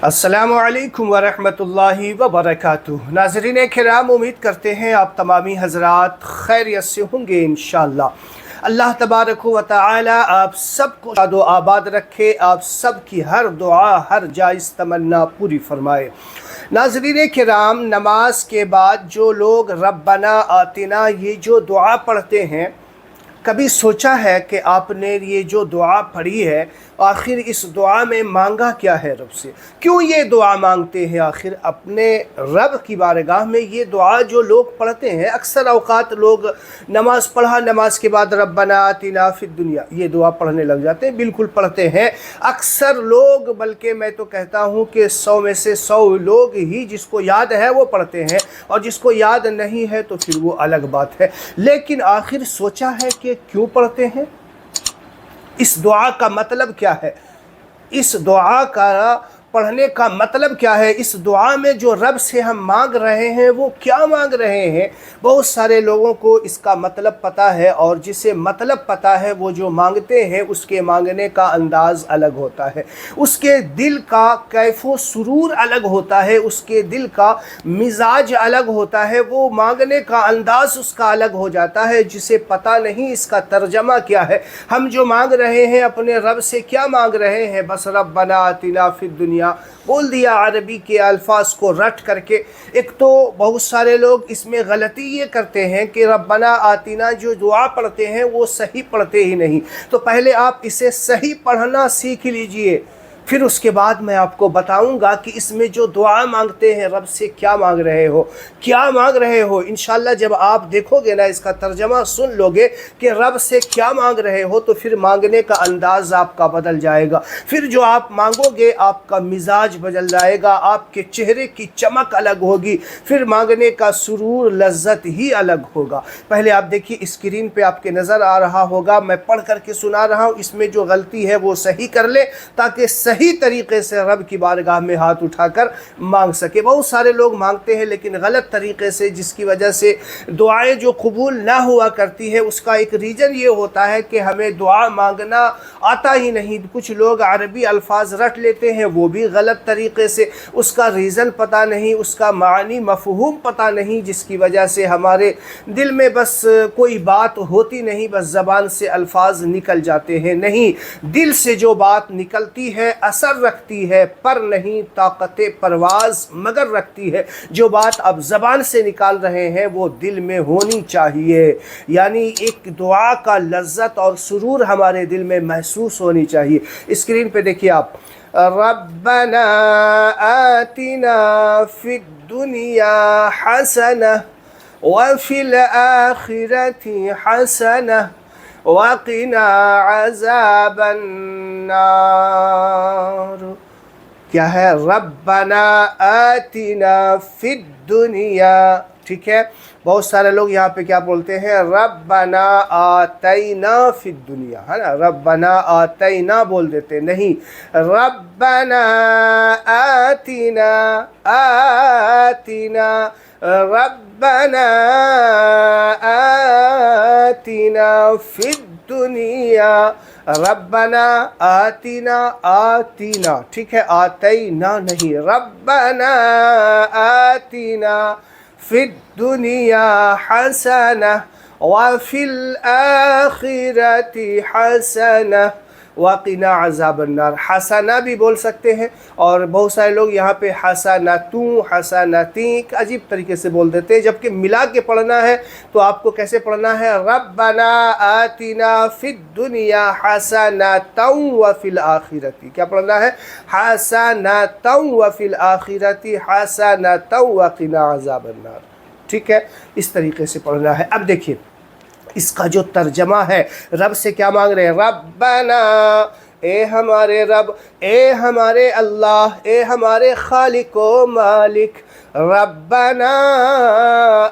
अस्सलामु अलैकुम वरहमतुल्लाहि वबरकातुह। नाज़रीन किराम, उम्मीद करते हैं आप तमामी हज़रात खैरियत से होंगे इंशाअल्लाह। अल्लाह तबारक व तआला आप सबको शादो आबाद रखे, आप सब की हर दुआ हर जायज़ तमन्ना पूरी फरमाए। नाज़रीन किराम, नमाज के बाद जो लोग रब्बना आतिना ये जो दुआ पढ़ते हैं, कभी सोचा है कि आपने ये जो दुआ पढ़ी है आखिर इस दुआ में मांगा क्या है रब से? क्यों ये दुआ मांगते हैं आखिर अपने रब की बारगाह में? ये दुआ जो लोग पढ़ते हैं, अक्सर औक़ात लोग नमाज पढ़ा, नमाज के बाद रब्बना आतिना फिद दुनिया ये दुआ पढ़ने लग जाते हैं। बिल्कुल पढ़ते हैं अक्सर लोग, बल्कि मैं तो कहता हूँ कि 100 में से 100 लोग ही जिसको याद है वो पढ़ते हैं, और जिसको याद नहीं है तो फिर वो अलग बात है। लेकिन आखिर सोचा है कि क्यों पढ़ते हैं? इस दुआ का मतलब क्या है? इस दुआ का पढ़ने का मतलब क्या है? इस दुआ में जो रब से हम मांग रहे हैं वो क्या मांग रहे हैं? बहुत सारे लोगों को इसका मतलब पता है, और जिसे मतलब पता है वो जो मांगते हैं उसके मांगने का अंदाज़ अलग होता है, उसके दिल का कैफ़ो सुरूर अलग होता है, उसके दिल का मिजाज अलग होता है, वो मांगने का अंदाज़ उसका अलग हो जाता है, जिसे पता नहीं इसका तर्जमा क्या है। हम जो मांग रहे हैं अपने रब से क्या मांग रहे हैं? बस रब्बना आतिना फिद दुनिया बोल दिया अरबी के अल्फाज को रट करके। एक तो बहुत सारे लोग इसमें गलती ये करते हैं कि रब्बना आतिना जो दुआ पढ़ते हैं वो सही पढ़ते ही नहीं। तो पहले आप इसे सही पढ़ना सीख लीजिए, फिर उसके बाद मैं आपको बताऊंगा कि इसमें जो दुआ मांगते हैं रब से क्या मांग रहे हो, क्या मांग रहे हो। इंशाल्लाह जब आप देखोगे ना, इसका तर्जमा सुन लोगे कि रब से क्या मांग रहे हो, तो फिर मांगने का अंदाज़ आपका बदल जाएगा। फिर जो आप मांगोगे आपका मिजाज बदल जाएगा, आपके चेहरे की चमक अलग होगी, फिर मांगने का सुरूर लज्जत ही अलग होगा। पहले आप देखिए, स्क्रीन पे आपके नज़र आ रहा होगा, मैं पढ़ करके सुना रहा हूँ, इसमें जो गलती है वो सही कर ले ताकि सही तरीके से रब की बारगाह में हाथ उठाकर मांग सके। बहुत सारे लोग मांगते हैं लेकिन गलत तरीके से, जिसकी वजह से दुआएं जो कबूल ना हुआ करती है। उसका एक रीज़न ये होता है कि हमें दुआ मांगना आता ही नहीं। कुछ लोग अरबी अल्फाज रट लेते हैं, वो भी गलत तरीके से, उसका रीज़न पता नहीं, उसका मानी मफ़हूम पता नहीं, जिसकी वजह से हमारे दिल में बस कोई बात होती नहीं, बस ज़बान से अल्फाज निकल जाते हैं। नहीं, दिल से जो बात निकलती है असर रखती है, पर नहीं ताकत परवाज़ मगर रखती है। जो बात अब ज़बान से निकाल रहे हैं वो दिल में होनी चाहिए, यानी एक दुआ का लज्जत और सुरूर हमारे दिल में महसूस होनी चाहिए। स्क्रीन पे देखिए आप, रब्बना आतिना फिद दुनिया हसना व फिल आखिरति हसना वक़िना अज़ाबन नार। क्या है? रब्बना आतिना फिद दुनिया। ठीक है, बहुत सारे लोग यहाँ पे क्या बोलते हैं? रब्बना आतैना फिद दुनिया, है ना, रब्बना आतैना बोल देते। नहीं, रब्बना आतिना आतिना रब्बना आतिना फिद दुनिया, रब्बना आतिना आतिना। ठीक है, आतैना नहीं, रब्बना आतिना फिद दुनिया हसना व फिल आखिरति हसना वक़िना अज़ाबन नार। हसना भी बोल सकते हैं, और बहुत सारे लोग यहाँ पे हसनतू हसनती अजीब तरीके से बोल देते हैं, जबकि मिला के पढ़ना है तो आपको कैसे पढ़ना है? रब्बना आतिना फिद दुनिया हसनतौ व फिल आखिरति। क्या पढ़ना है? हसनतौ व फिल आखिरति हसनतौ वक़िना अज़ाबन नार। ठीक है, इस तरीके से पढ़ना है। अब देखिए इसका जो तर्जमा है, रब से क्या मांग रहे हैं? रब्बना, ए हमारे रब, ए हमारे अल्लाह, ए हमारे खालिक व मालिक, रब्बना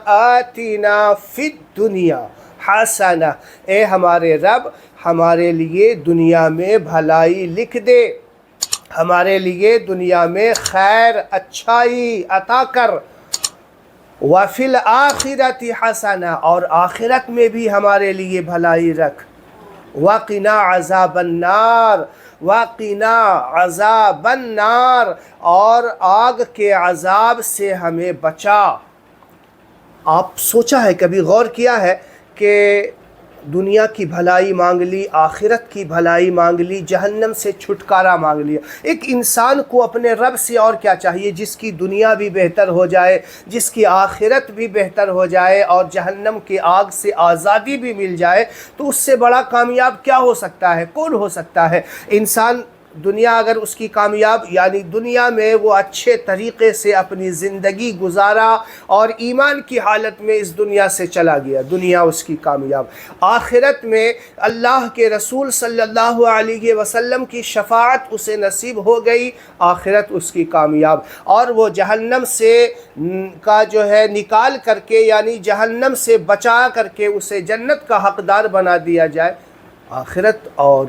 आतिना फिद दुनिया हसना, ए हमारे रब हमारे लिए दुनिया में भलाई लिख दे, हमारे लिए दुनिया में खैर अच्छाई अता कर, वफ़िल आखिरति हसना, और आखिरत में भी हमारे लिए भलाई रख, वक़िना अज़ाबन नार, وقنا عذاب النار، اور آگ کے عذاب سے ہمیں بچا۔ آپ سوچا ہے، کبھی غور کیا ہے کہ دنیا کی بھلائی مانگ لی، آخرت کی بھلائی مانگ لی، جہنم سے چھٹکارا مانگ لیا۔ ایک انسان کو اپنے رب سے اور کیا چاہیے؟ جس کی دنیا بھی بہتر ہو جائے، جس کی آخرت بھی بہتر ہو جائے، اور جہنم کی آگ سے آزادی بھی مل جائے، تو اس سے بڑا کامیاب کیا ہو سکتا ہے؟ کون ہو سکتا ہے؟ انسان دنیا اگر اس کی کامیاب، یعنی دنیا میں وہ اچھے طریقے سے اپنی زندگی گزارا اور ایمان کی حالت میں اس دنیا سے چلا گیا، دنیا اس کی کامیاب۔ آخرت میں اللہ کے رسول صلی اللہ علیہ وسلم کی شفاعت اسے نصیب ہو گئی، آخرت اس کی کامیاب۔ اور وہ جہنم سے کا جو ہے نکال کر کے، یعنی جہنم سے بچا کر کے اسے جنت کا حقدار بنا دیا جائے، آخرت اور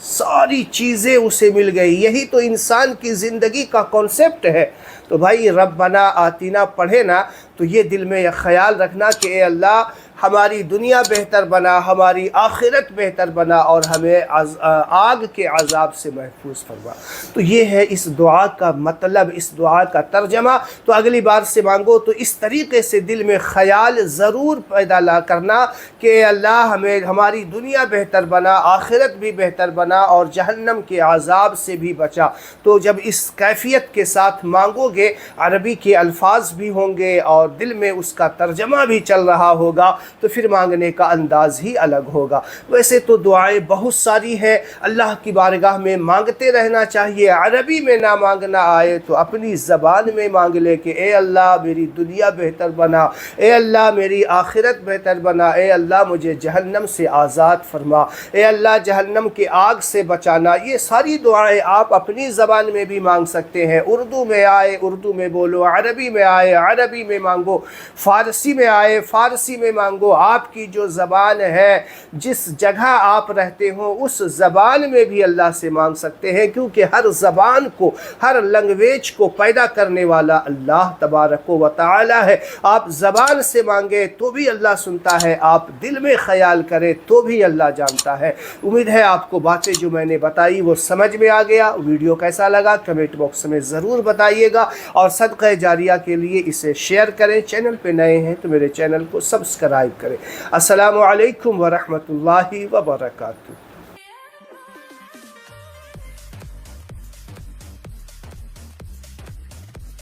ساری چیزیں اسے مل گئی۔ یہی تو انسان کی زندگی کا کانسیپٹ ہے۔ تو بھائی ربنا آتینا پڑھے نا تو یہ دل میں یہ خیال رکھنا کہ اے اللہ ہماری دنیا بہتر بنا، ہماری آخرت بہتر بنا، اور ہمیں آگ کے عذاب سے محفوظ فرما۔ تو یہ ہے اس دعا کا مطلب، اس دعا کا ترجمہ۔ تو اگلی بار سے مانگو تو اس طریقے سے دل میں خیال ضرور پیدا کرنا کہ اے اللہ ہمیں ہماری دنیا بہتر بنا، آخرت بھی بہتر بنا، اور جہنم کے عذاب سے بھی بچا۔ تو جب اس کیفیت کے ساتھ مانگو گے، عربی کے الفاظ بھی ہوں گے اور دل میں اس کا ترجمہ بھی چل رہا ہوگا، تو پھر مانگنے کا انداز ہی الگ ہوگا۔ ویسے تو دعائیں بہت ساری ہیں، اللہ کی بارگاہ میں مانگتے رہنا چاہیے۔ عربی میں نہ مانگنا آئے تو اپنی زبان میں مانگ لے کہ اے اللہ میری دنیا بہتر بنا، اے اللہ میری آخرت بہتر بنا، اے اللہ مجھے جہنم سے آزاد فرما، اے اللہ جہنم کی آگ سے بچانا۔ یہ ساری دعائیں آپ اپنی زبان میں بھی مانگ سکتے ہیں۔ اردو میں آئے اردو میں بولو، عربی میں آئے عربی میں مانگو، فارسی میں آئے فارسی میں مانگو۔ آپ کی جو زبان ہے، جس جگہ آپ رہتے ہو اس زبان میں بھی اللہ سے مانگ سکتے ہیں، کیونکہ ہر زبان کو، ہر لنگویج کو پیدا کرنے والا اللہ تبارک و تعالی ہے۔ آپ زبان سے مانگے تو بھی اللہ سنتا ہے، آپ دل میں خیال کریں تو بھی اللہ جانتا ہے۔ امید ہے آپ کو باتیں جو میں نے بتائی وہ سمجھ میں آ گیا۔ ویڈیو کیسا لگا کمنٹ باکس میں ضرور بتائیے گا، اور صدقہ جاریہ کے لیے اسے شیئر کریں۔ چینل پہ نئے ہیں تو میرے چینل کو سبسکرائب کریں۔ السلام علیکم ورحمۃ اللہ وبرکاتہ۔